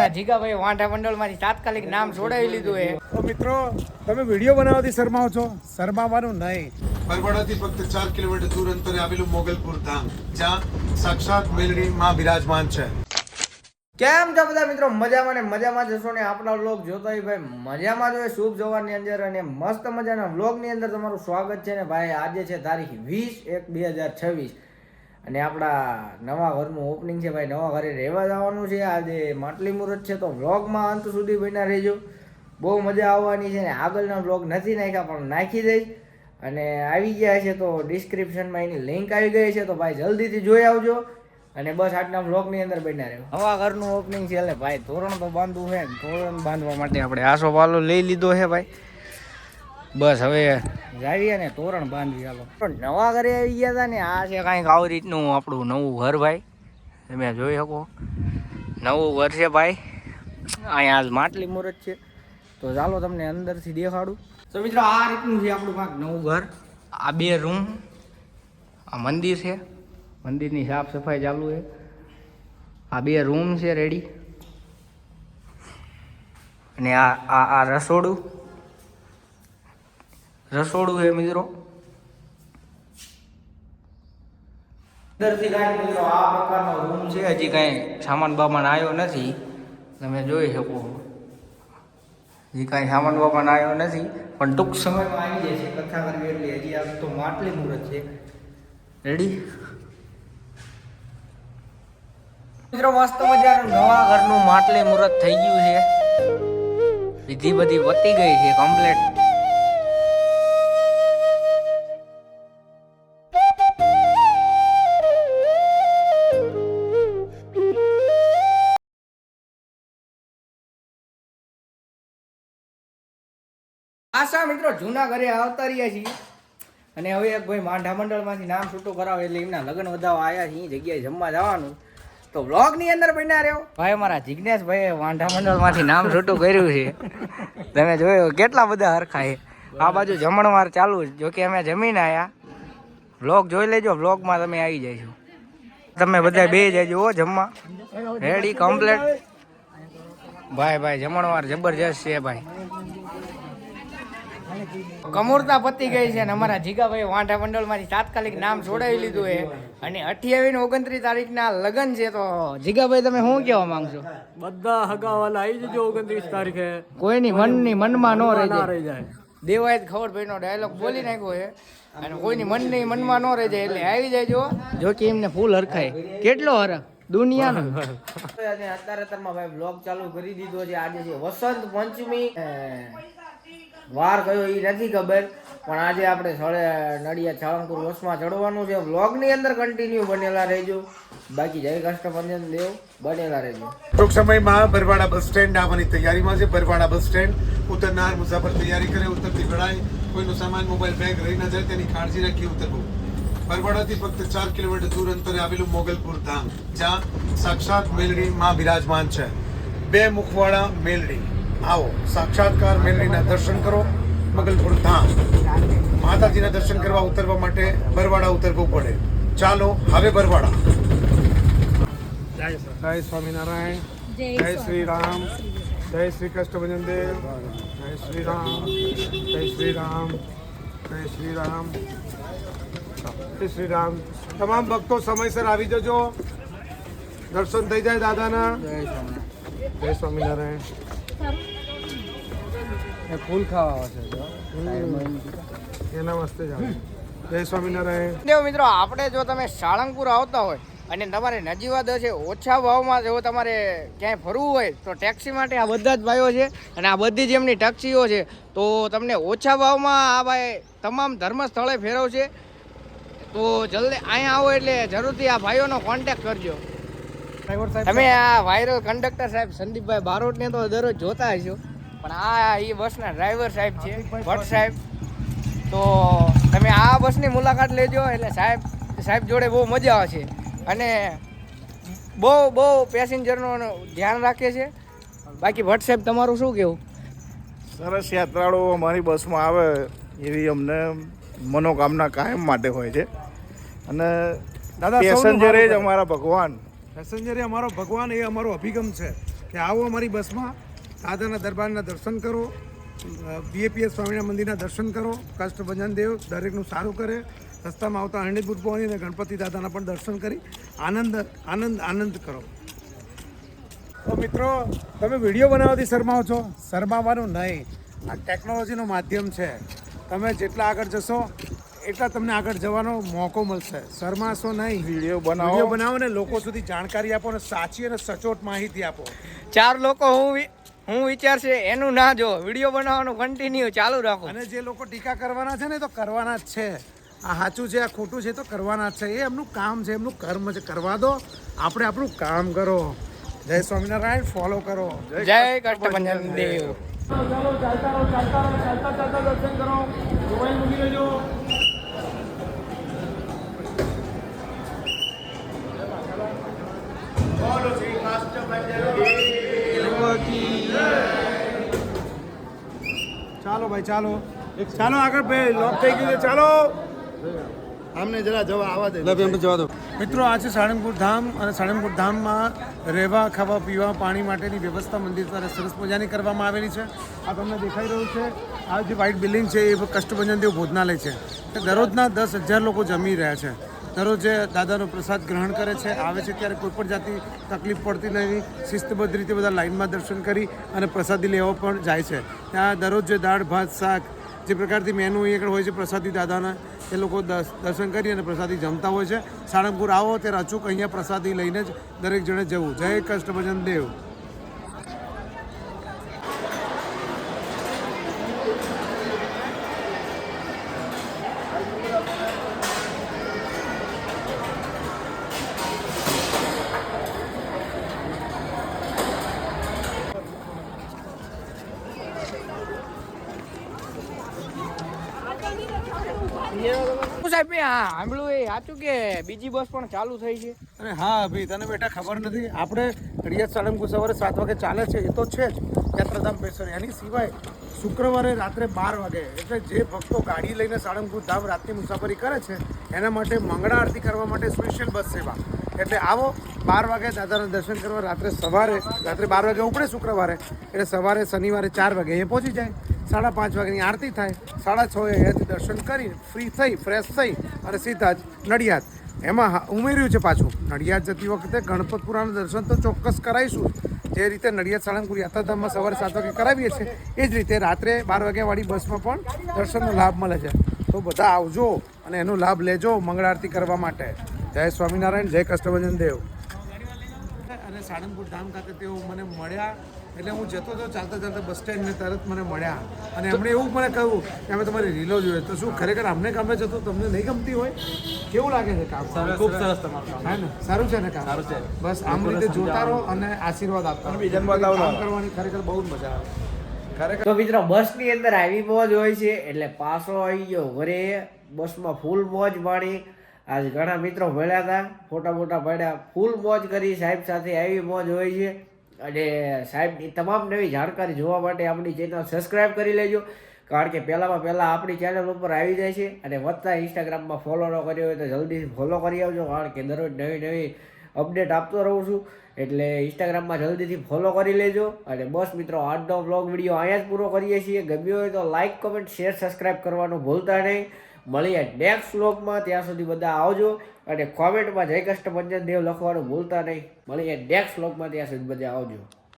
અમારા જીગાભાઈ વાંઢા મંડળમાંથી તાત્કાલિક નામ છોડાવી લીધું છે. તો મિત્રો તમે વિડીયો બનાવવાથી શરમાવો છો, શરમાવાનું નહીં. બરવાડાથી ફક્ત 4 કિલોમીટર દૂર અંતરે આવેલું મોગલપુર ધામ, જ્યાં સાક્ષાત મેલડી માં બિરાજમાન છે. કેમ છો બધા મિત્રો? મજામાં ને મજામાં જશો ને આપણા વ્લોગ જોતા હોય ભાઈ મજામાં જોઈએ શુભ જવારની અંદર અને મસ્ત મજાના વ્લોગની અંદર તમારું સ્વાગત છે ને ભાઈ. આજે છે તારીખ 20/1/2026 અને આપણા નવા ઘરનું ઓપનિંગ છે ભાઈ. નવા ઘરે રહેવા જવાનું છે. આજે માટલી મુહૂર્ત છે તો વ્લોગમાં અંત સુધી બન્યા રહેજો. બહુ મજા આવવાની છે ને આગળના વ્લોગ નથી નાખ્યા પણ નાખી દઈશ અને આવી ગયા છે તો ડિસ્ક્રિપ્શનમાં એની લિંક આવી ગઈ છે તો ભાઈ જલ્દીથી જોઈ આવજો. અને બસ આજના વ્લોગની અંદર બન્યા રહ્યો. નવા ઘરનું ઓપનિંગ છે એટલે ભાઈ તોરણ તો બાંધવું છે. તોરણ બાંધવા માટે આપણે આસો પાલો લઈ લીધો છે ભાઈ. બસ હવે જાવીએ ને તોરણ બાંધવી. હાલો નવા ઘરે આવી ગયા હતા ને આ છે કાંઈક આવી રીતનું આપણું નવું ઘર ભાઈ. તમે જોઈ શકો નવું ઘર છે ભાઈ. અહીંયા આજ માટલી મુહૂર્ત છે તો ચાલો તમને અંદરથી દેખાડું. તો મિત્રો આ રીતનું છે આપણું કાંઈક નવું ઘર. આ 2 રૂમ, આ મંદિર છે, મંદિરની સાફ સફાઈ ચાલુ છે. આ 2 રૂમ છે રેડી અને આ રસોડું છે મિત્રો. અંદરથી કાંઈ મિત્રો આ પ્રકારનો રૂમ છે. હજી કાંઈ સામાન બામાન આવ્યો નથી તમે જોઈ શકો. હજી કાંઈ સામાન બામાન આવ્યો નથી પણ ટૂંક સમયમાં આવી જશે. કથા કરવી એટલે હજી આ તો માટલી મુહૂર્ત છે રેડી મિત્રો. મસ્ત મજાનું નવા ઘરનું માટલી મુહૂર્ત થઈ ગયું છે. વિધિ બધી પતી ગઈ છે કમ્પ્લીટ. આશા મિત્રો જૂના ઘરે આવતા રહ્યા છીએ અને હવે એક ભાઈ માંઢા મંડળમાંથી નામ છૂટું કરાવે એટલે એમના લગ્ન વધાવા આવ્યા છે. એ જગ્યાએ જમવા જવાનું તો વ્લોગની અંદર બન્યા રહ્યો. ભાઈ અમારા જિજ્ઞેશભાઈએ વાંઢા મંડળમાંથી નામ છૂટું કર્યું છે. તમે જોયો કેટલા બધા હરખા છે. આ બાજુ જમણવાર ચાલુ છે. જોકે અમે જમીને આવ્યા. વ્લોગ જોઈ લેજો, વ્લોગમાં તમે આવી જઈશું. તમે બધા બે જજો જમવા રેડી કમ્પ્લેટ. ભાઈ જમણવાર જબરજસ્ત છે ભાઈ. કમૂરતા પતી ગઈ છે અને અમારા જીગાભાઈ વાંઢા મંડળમાંથી તાત્કાલિક નામ છોડાવી લીધું છે અને 28 ને 29 તારીખના લગ્ન છે. તો જીગાભાઈ તમે શું કહેવા માંગશો? બધા હગાવાલા આવી જજો 29 તારીખે. કોઈની મનમાં ન રહી જાય. દેવાય ખબરભાઈનો ડાયલોગ બોલી નાખ્યો છે અને કોઈની મનમાં ન રહી જાય એટલે આવી જાય. જો કે એમને ફૂલ હરખાય કેટલો હરખ દુનિયાનો. અત્યારે ભાઈ બ્લોગ ચાલુ કરી દીધો છે. આજે છે વસંત પંચમી. વાર કયો એ નથી ખબર પણ આજે આપણે નડિયાદ સાળંગપુર બસમાં ચડવાનું છે. વ્લોગની અંદર કન્ટિન્યુ બનેલા રહેજો. બાકી જય કષ્ટભંજન દેવ બનેલા રહેજો. ટૂંક સમયમાં બરવાડા બસ સ્ટેન્ડ આવવાની તૈયારીમાં છે. બરવાડા બસ સ્ટેન્ડ ઉતરનાર મુસાફર તૈયારી કરે. ઉતરતી ઘડાય કોઈનો સામાન મોબાઈલ બેગ રહી ન જાય તેની કાળજી રાખી ઉતરવું. બરવાડાથી ફક્ત 4 કિલોમીટર દૂર અંતરે આવેલું મોગલપુર ધામ, જ્યાં સાક્ષાત મેલડી માં બિરાજમાન છે. 2 મુખવાળા મેલડી. આવો સાક્ષાત્કાર મેલડીના દર્શન કરો. મોગલપુર ધામ માતાજીના દર્શન કરવા ઉતરવા માટે બરવાડા ઉતરવું પડે. ચાલો હવે બરવાડા. જય સ્વામિનારાયણ, જય શ્રી રામ, જય શ્રી કષ્ટભંજન દેવ, જય શ્રી રામ, જય શ્રી રામ, જય શ્રી રામ, જય શ્રી રામ. તમામ ભક્તો સમયસર આવી જજો. દર્શન થઈ જાય દાદાના. જય સ્વામિનારાયણ. ફૂલ ખાવા છે એના મસ્તે જ આવે. જય સ્વામિનારાયણ. મિત્રો આપણે જો તમે સાળંગપુર આવતા હોય અને તમારે નજીવા છે ઓછા ભાવમાં જો તમારે ક્યાંય ફરવું હોય તો ટેક્સી માટે આ બધા જ ભાઈઓ છે અને આ બધી જ એમની ટેક્સીઓ છે. તો તમને ઓછા ભાવમાં આ ભાઈ તમામ ધર્મ સ્થળે ફેરવશે. તો જલ્દી અહીંયા આવો એટલે જરૂરથી આ ભાઈઓનો કોન્ટેક્ટ કરજો. તમે આ વાયરલ કંડક્ટર સાહેબ સંદીપભાઈ બારોટને તો દરરોજ જોતા હશો પણ આ એ બસના ડ્રાઈવર સાહેબ છે ભટ્ટ સાહેબ. તો તમે આ બસની મુલાકાત લેજો એટલે સાહેબ જોડે બહુ મજા આવશે અને બહુ પેસેન્જરનું ધ્યાન રાખે છે. બાકી ભટ્ટ સાહેબ તમારું શું કહેવું? સરસ યાત્રાળુઓ અમારી બસમાં આવે એવી અમને મનોકામના કાયમ માટે હોય છે અને દાદા પેસેન્જર જ અમારા ભગવાન. પેસેન્જર એ અમારો ભગવાન, એ અમારો અભિગમ છે. કે આવો અમારી બસમાં દાદાના દરબારના દર્શન કરો, બીએપીએસ સ્વામિનારાયણ મંદિરના દર્શન કરો, કષ્ટભંજન દેવ દરેકનું સારું કરે, રસ્તામાં આવતા હરણીપુર પહોંચી અને ગણપતિ દાદાના પણ દર્શન કરી આનંદ કરો. તો મિત્રો, તમે વિડીયો બનાવવાથી શરમાવો છો? શરમાવાનું નહીં. આ ટેકનોલોજીનું માધ્યમ છે. તમે જેટલા આગળ જશો એટલા તમને આગળ જવાનો મોકો મળશે. શરમાશો નહીં. વિડીયો બનાવો ને લોકો સુધી જાણકારી આપો અને સાચી અને સચોટ માહિતી આપો. 4 લોકો હું વિચારશે એનું ના જો, વિડીયો બનાવવાનું કન્ટિન્યુ ચાલુ રાખો. અને જે લોકો ટીકા કરવાના છે ને તો કરવાના જ છે. આ સાચું છે, આ ખોટું છે તો કરવાના જ છે. એ એમનું કામ છે, એમનું કર્મ છે. કરવા દો, આપણે આપણું કામ કરો. જય સ્વામિનારાયણ. ફોલો કરો. જય કષ્ટભંજન દેવ. ચાલો ચાલતા દર્શન કરો. મોબાઈલ મૂકી લેજો. ચાલો ભાઈ, ચાલો આગળ ભાઈ, લોક થઈ ગયું છે. ચાલો અમને જરા જવા આવવા દે. મિત્રો, આ છે સાળંગપુર ધામ અને સાળંગપુર ધામમાં રહેવા, ખાવા, પીવા, પાણી માટેની વ્યવસ્થા મંદિર દ્વારા સરસ મજાની કરવામાં આવેલી છે. આ તમને દેખાઈ રહ્યું છે, આ જે વ્હાઇટ બિલ્ડિંગ છે એ કષ્ટભંજન દેવ ભોજનાલય છે. દરરોજના 10,000 લોકો જમી રહ્યા છે. દરરોજ દાદાનો પ્રસાદ ગ્રહણ કરે છે. આવે છે ત્યારે કોઈ પણ જાતની તકલીફ પડતી નથી. શિસ્તબદ્ધ રીતે બધા લાઇનમાં દર્શન કરી અને પ્રસાદી લેવા પણ જાય છે. ત્યાં દરરોજ જે દાળ, ભાત, શાક જે પ્રકારથી મેનુ અહીંયા હોય છે પ્રસાદી દાદાના, એ લોકો દર્શન કરી અને પ્રસાદી જમતા હોય છે. સાળંગપુર આવો ત્યારે અચૂક અહીંયા પ્રસાદી લઈને જ દરેક જણે જવું. જય કષ્ટભંજન દેવ. સાહેબ મેં સાંભળ્યું એ સાચું કે બીજી બસ પણ ચાલુ થઈ છે? અરે હા ભાઈ, તને બેટા ખબર નથી? આપણે નડિયાદ સાળંગપુર સવારે 7 વાગે ચાલે છે એ તો છે જ યાત્રાધામ પેસર. એની સિવાય શુક્રવારે રાત્રે 12 વાગે, એટલે જે ભક્તો ગાડી લઈને સાળંગપુર ધામ રાતની મુસાફરી કરે છે એના માટે મંગળા આરતી કરવા માટે સ્પેશિયલ બસ સેવા. એટલે આવો 12 વાગે દાદાના દર્શન કરવા. રાત્રે 12 વાગે ઉપડે શુક્રવારે, એટલે સવારે શનિવારે 4 વાગે અહીંયા પહોંચી જાય. 5:30 વાગ્યાની આરતી થાય. 6:30 અહીંયાથી દર્શન કરી ફ્રી થઈ, ફ્રેશ થઈ અને સીધા જ નડિયાદ. એમાં ઉમેર્યું છે પાછું, નડિયાદ જતી વખતે ગણપતપુરાના દર્શન તો ચોક્કસ કરાવીશું. જે રીતે નડિયાદ સાળંગપુર યાત્રાધામમાં સવારે 7 વાગે કરાવીએ છીએ એ જ રીતે રાત્રે 12 વાગ્યાવાળી બસમાં પણ દર્શનનો લાભ મળે છે. તો બધા આવજો અને એનો લાભ લેજો મંગળા આરતી કરવા માટે. જય સ્વામિનારાયણ. જય કષ્ટભંજન દેવ. અને સાળંગપુર ધામ ખાતે તેઓ મને મળ્યા, એટલે હું જતો હતો ચાલતા બસ સ્ટેન્ડને તરત મને મળ્યા અને એમણે એવું મને કહ્યું કે અમે તમારી રીલો જોઈએ. તો શું ખરેખર અમને ગમે છે તો તમને નહીં ગમતી હોય? કેવું લાગે છે કામ? ખૂબ સરસ તમારું કામ. હે ને? સારું છે ને કામ? સારું છે. બસ આમ રીતે જોતા રહો અને આશીર્વાદ આપતા રહો. કામ કરવાની ખરેખર બહુ જ મજા આવે. તો મિત્રો, બસની અંદર આવી મોજ હોય છે એટલે પાછો આવી ગયો ઘરે. બસમાં ફૂલ મોજ માણી. આજ ઘણા મિત્રો મળ્યા હતા, ફોટા પાડ્યા, ફૂલ મોજ કરી. સાહેબ સાથે આવી મોજ હોય છે. અને સાહેબની તમામ નવી જાણકારી જોવા માટે આપણી ચેનલ સબસ્ક્રાઈબ કરી લેજો, કારણ કે પહેલાં આપણી ચેનલ ઉપર આવી જાય છે. અને વધતા ઇન્સ્ટાગ્રામમાં ફોલો ન કર્યો હોય તો જલ્દીથી ફોલો કરી આવજો, કારણ કે દરરોજ નવી અપડેટ આપતો રહું છું. એટલે ઇન્સ્ટાગ્રામમાં જલ્દીથી ફોલો કરી લેજો. અને બસ મિત્રો, આજનો વ્લોગ વિડીયો અહીંયા જ પૂરો કરીએ છીએ. ગમ્યો હોય તો લાઇક, કમેન્ટ, શેર, સબસ્ક્રાઈબ કરવાનું ભૂલતા નહીં. મળીએ નેક્સ્ટ વ્લોગમાં. ત્યાં સુધી બધા આવજો અને કોમેન્ટમાં જય કષ્ટભંજન દેવ લખવાનું ભૂલતા નહીં. મળીએ નેક્સ્ટ વ્લોગમાં. ત્યાં સુધી બધા આવજો.